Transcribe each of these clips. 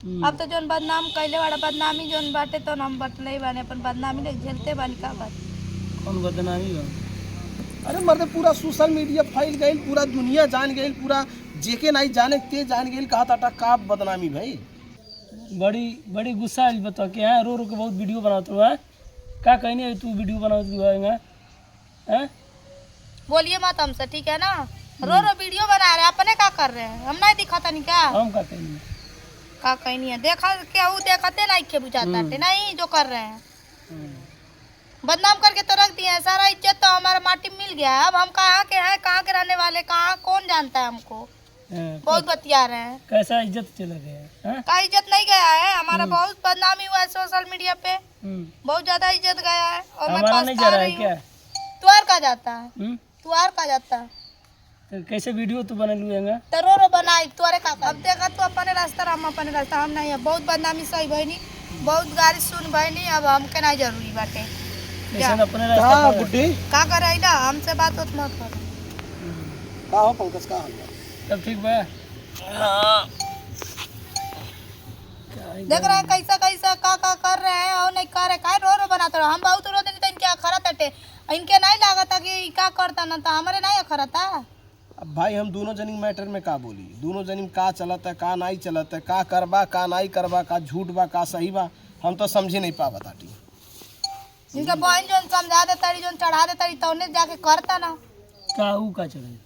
अब तो जोन बदनाम कैले वाला बदनामी जोन बाटे तो हम बटले बाने अपन बदनामी ले झेलते बानी का बात। कौन बदनामी बा? अरे मर्द पूरा सोशल मीडिया फैल गई, पूरा दुनिया जान गई, पूरा जेके नहीं जाने ते जान गई। कहा टाटा का बदनामी भाई। बड़ी बड़ी गुस्सा आइल बता के हैं, रो रो के बहुत वीडियो बनाते हो है। का कहनी है तू वीडियो बनाते है हैं? बोलिए मत हमसे, ठीक है ना। रो रो वीडियो बना रहे हैं, अपने का कर रहे हैं, हम नहीं दिखाता नहीं क्या? हम का कहनी है? का कहीं नहीं है, देखा क्या वो देखते नहीं के बुझाता नहीं जो कर रहे हैं। बदनाम करके तो रख दिया है, सारा इज्जत तो हमारा माटी में मिल गया है। अब हम कहाँ के हैं, कहाँ के रहने वाले, कहाँ कौन जानता है हमको। बहुत बतिया रहे हैं। कैसा इज्जत चला गया है? का इज्जत नहीं गया है, हमारा बहुत बदनामी हुआ है सोशल मीडिया पे, बहुत ज्यादा इज्जत गया है। और मैं हमारा नहीं जा रहा है क्या? तुआर का जाता है, तुआर का जाता है। तो कैसे वीडियो तू बना लूँगा? तो रो रो बनाई तुअरे का। अब देखा तू अपने रास्ता, हम अपने रास्ता, हम नहीं है। बहुत बदनामी सही भईनी, बहुत गाली सुन भईनी, अब हमके नहीं जरूरी बाटे। अपने रास्ता गुड्डी का करे ना, हमसे बात मत कर। का हो पंकज का हाल? सब ठीक बा? देख रहे हैं कैसा कैसा का कर रहे हैं और नहीं कर रहे, का रो रो बनाते रहो। हम बहुत रो देनी तो इनके अखरा तटे, इनके नहीं लागता कि का करता ना, तो हमारे नहीं अखरा था। अब भाई हम दोनों जनी मैटर में का बोली, दोनों जनी में का चलत है, का नहीं चलत है, का करबा का नहीं करबा, का झूठ बा का सही बा, हम तो समझे नहीं पा बताटी। इनका बहन जो समझा देता जो चढ़ा देता तो उन्हें जाके करता ना। का चले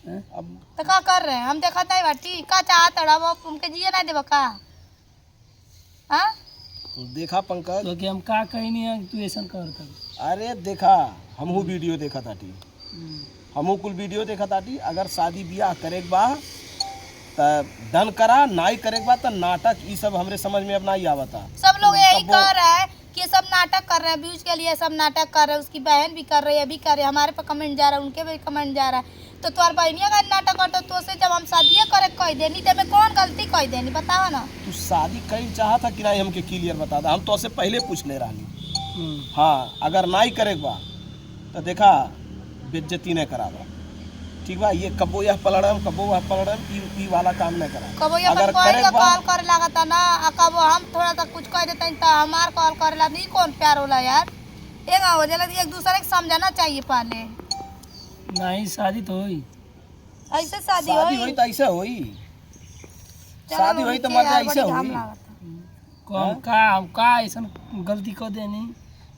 अब तो का कर रहे हैं, हम देखा था बाटी का चाहता रहा वो उनके जिए नहीं देबा का। हाँ देखा पंकज तो कि हम का कहीं नहीं है तू ऐसा करता। अरे देखा हमहू वीडियो देखा ताटी, हमहू कुल वीडियो देखा ताटी। अगर शादी ब्याह करे के बा त डन करा, नाई करे के बा त नाटक ई सब हमरे समझ में अब नहीं आवता। सब लोग यही कर रहे हैं कि सब नाटक कर रहे हैं, व्यूज के लिए सब नाटक कर रहे हैं। उसकी बहन भी कर रही है, अभी कर रही है, हमारे पे कमेंट जा रहा है, उनके भी कमेंट जा रहा है। तो तुम्हार बहनिया का नाटक करते तो से जब हम शादी करे कह देनी तो मैं कौन गलती कह देनी बताओ ना। तू शादी कई चाहा था कि नहीं हमके क्लियर बता दा, हम तो से पहले पूछ ले रही। हाँ अगर नाई करे के बा तो देखा बेइज्जती नहीं करावा, ठीक बा। ये कबो यह पलड़म कबो वह पलड़म ई वाला काम नहीं करा। कबो ये अगर कॉल करे कॉल करे लागता ना, कबो हम थोड़ा सा कुछ कह देते तो हमार कॉल करे ला नहीं। कौन प्यार होला यार, एक हो जाला एक दूसरे को समझाना चाहिए पहले। नहीं शादी तो हुई, ऐसे शादी शादी होई हुई तो ऐसे हुई, शादी हुई तो मर्द ऐसे हुई। हम का ऐसा गलती कर देनी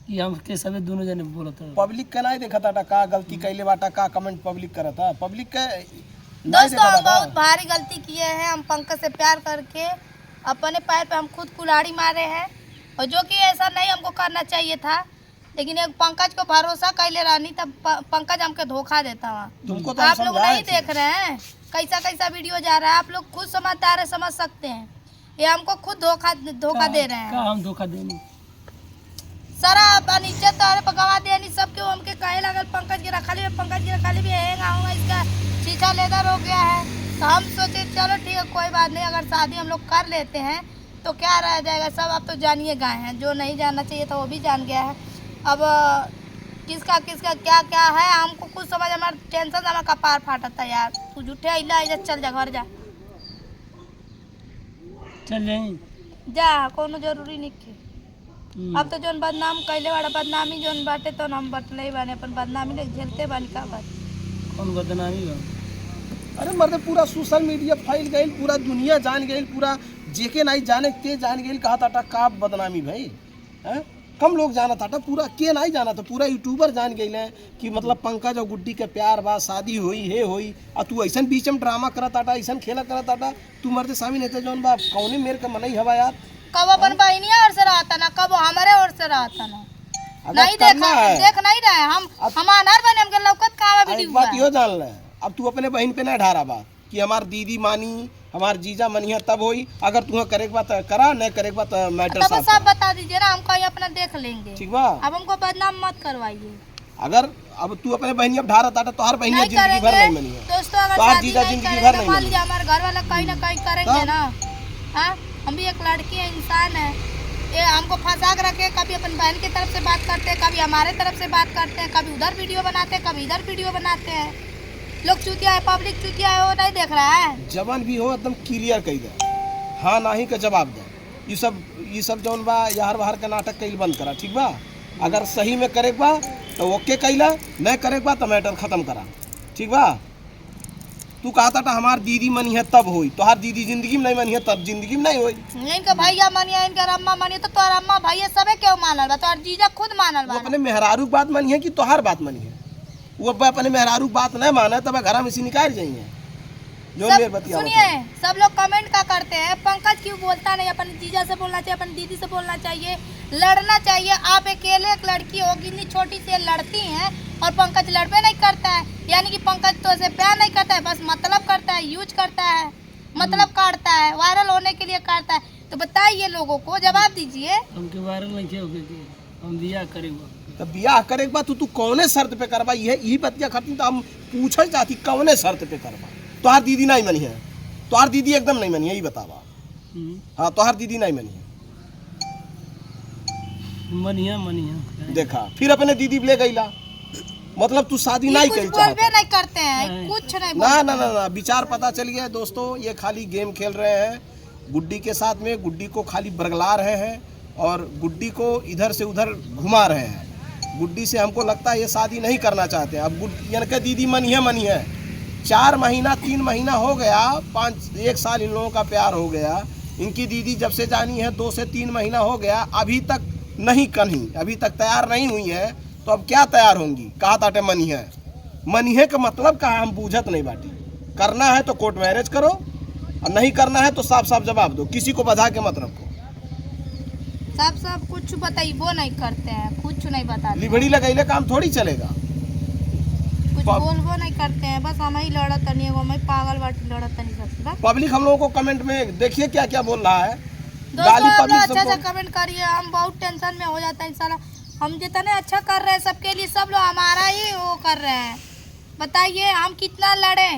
कि हम के सबे दोनों जने बोलत रहे। पब्लिक के नहीं देखा था का गलती कैले बाटा, का कमेंट पब्लिक करा था, पब्लिक के दोस्तों हम बहुत भारी गलती किए हैं। हम पंकज से प्यार करके अपने पैर पे हम खुद कुल्हाड़ी मारे हैं, और जो कि ऐसा नहीं हमको करना चाहिए था। लेकिन एक पंकज को भरोसा कैले रहनी तब पंकज हमके धोखा देता वहाँ। तुमको तो आप लोग नहीं देख रहे हैं कैसा कैसा वीडियो जा रहा है, आप लोग खुद समझदार है, समझ सकते हैं। ये हमको खुद धोखा दे रहे हैं। का हम धोखा देनी सारा अपन इज्जत और पकवा देनी सब क्यों हमके कहे लगल पंकज की रखाली भी है, इसका शीशा लेदर हो गया है। तो हम सोचे चलो ठीक है कोई बात नहीं, अगर शादी हम लोग कर लेते हैं तो क्या रह जाएगा। सब आप तो जानिए गए हैं, जो नहीं जानना चाहिए था वो भी जान गया है। अब किसका किसका क्या क्या है हमको कुछ समझ, हमारा टेंशन हमारा कपार फाटा था यार। तू झूठे अइला इधर चल जा, घर जा, चल जाई जा, कोनो जरूरी नहीं के। अब तो जोन बदनाम कैले वाला बदनामी जोन बाटे तो हम बटले बाने, अपन बदनामी ले झेलते बानी का बात। कौन बदनामी बा? अरे मर्द पूरा सोशल मीडिया फैल गई, पूरा दुनिया जान गई, पूरा जेके नहीं जाने ते जान गई। कहा टाटा का बदनामी भाई है, कम लोग जाना था, पूरा के नहीं जाना था, पूरा यूट्यूबर जान गई है कि मतलब पंकज और गुड्डी के प्यार बा, शादी हुई है हुई। और तू ऐसा बीच में ड्रामा करा टाटा, ऐसा खेला करा टाटा, तू मर्द सामी नहीं थे जौन बा कौनी मेरे का मन ही हवा यार। कब अपन बहनिया और से रहता ना, कब हमारे और से रहता ना। नहीं देखा देख नहीं रहे हम अनार बने हमके लौकत कहां वीडियो बात यो जान ले। अब तू अपने बहन पे ना ढारा बात कि हमार दीदी मानी, हमार जीजा मनिया तब होई। अगर तुम्हें करे के बात करा, नहीं करे के बात मैटर तब सब बता दीजिए ना, हम कहीं अपना देख लेंगे, ठीक बा। अब हमको बदनाम मत करवाइए। अगर अब तू अपने बहनी अब ढारा ताटा तो हर बहनी जिंदगी भर नहीं मनी है दोस्तों। अगर तो शादी जीजा नहीं जिंदगी भर करेंगे नहीं मान मनी। लीजिए हमारे घर वाला कहीं ना कहीं करेंगे ना। हाँ हम भी एक लड़की है, इंसान है, ये हमको फंसा के रखे। कभी अपन बहन की तरफ से बात करते हैं, कभी हमारे तरफ से बात करते हैं, कभी उधर वीडियो बनाते हैं, कभी इधर वीडियो बनाते हैं। लोग चूतिया है, पब्लिक चूतिया है, वो नहीं देख रहा है। जवान भी हो एकदम क्लियर कही दे, हाँ नाही का जवाब दे। ये सब जौन बा यार बाहर का नाटक कईल बंद करा, ठीक बा। अगर सही में करे बा तो ओके कैला, नहीं करे बा तो मैटर खत्म करा, ठीक बा। तू कहता था हमार दीदी मनी है तब होई, तो हर दीदी जिंदगी में नहीं मनी है तब जिंदगी में नहीं होई। इनका भैया मानिए, इनका अम्मा मानिए, तो तोहर अम्मा भैया सबे क्यों मानल बा? तोहर जीजा खुद मानल वो बा। अपने मेहरारू की बात मनी है कि तोहार बात मनी है? वो अपने मेहरारू की बात नहीं माना तब घर में से निकाल जाइए। जो मेरे बतिया सुनिए, सब लोग कमेंट का करते हैं, पंकज क्यों बोलता नहीं? अपने जीजा से बोलना चाहिए, अपनी दीदी से बोलना चाहिए, लड़ना चाहिए। आप अकेले एक लड़की होगी, इतनी छोटी सी लड़ती हैं और पंकज लड़बे नहीं करता है। यानी कि पंकज तो ऐसे प्यार नहीं करता है, बस मतलब करता है, यूज करता है, मतलब काटता है, वायरल होने के लिए काटता है। तो बताइए लोगों को, जवाब दीजिए। हमके वायरल नहीं किया होगी, हम बियाह करेंगे। तो बियाह करे के बाद तू कौने शर्त पे करबा? यही बतिया खातिर तो हम पूछल चाहती, कौने शर्त पे करबा? तोहार दीदी नहीं मनी है? तोहार दीदी एकदम नहीं मनी है, यही बतावा। हाँ, तोहार दीदी नहीं मनी है। मनिया देखा, फिर अपने दीदी ले गईला, मतलब तू शादी नहीं करी चाहता। बोलबे नहीं करते हैं, कुछ नहीं ना ना ना ना, विचार पता चल गया दोस्तों। ये खाली गेम खेल रहे हैं गुड्डी के साथ में, गुड्डी को खाली बरगला रहे हैं और गुड्डी को इधर से उधर घुमा रहे हैं। गुड्डी से हमको लगता है ये शादी नहीं करना चाहते। अब इनके दीदी मनी है 4 महीना 3 महीना हो गया, 1 साल इन लोगों का प्यार हो गया। इनकी दीदी जब से जानी है 2 से 3 महीना हो गया, अभी तक नहीं कहीं, अभी तक तैयार नहीं हुई है। तो अब क्या तैयार होंगी? कहा ताटे मनी है का मतलब कहा हम बूझत नहीं बाटी। करना है तो कोर्ट मैरिज करो और नहीं करना है तो साफ साफ जवाब दो, किसी को बधा के मत रखो। सब कुछ बताइए, वो नहीं करते हैं, कुछ नहीं बताते। लिबड़ी लगैले काम थोड़ी चलेगा। कुछ बोलबो नहीं करते हैं, बस हम ही लड़त नहीं, हम ही पागल बाटी लड़त नहीं सकते बस। पब्लिक हम लोगों को कमेंट में देखिए क्या क्या बोल रहा है। दोस्तों आप लोग अच्छा से कमेंट करिए, हम बहुत टेंशन में हो जाता है। इंशाल्लाह हम जितने अच्छा कर रहे हैं सबके लिए, सब लोग हमारा ही वो कर रहे हैं। बताइए हम कितना लड़े।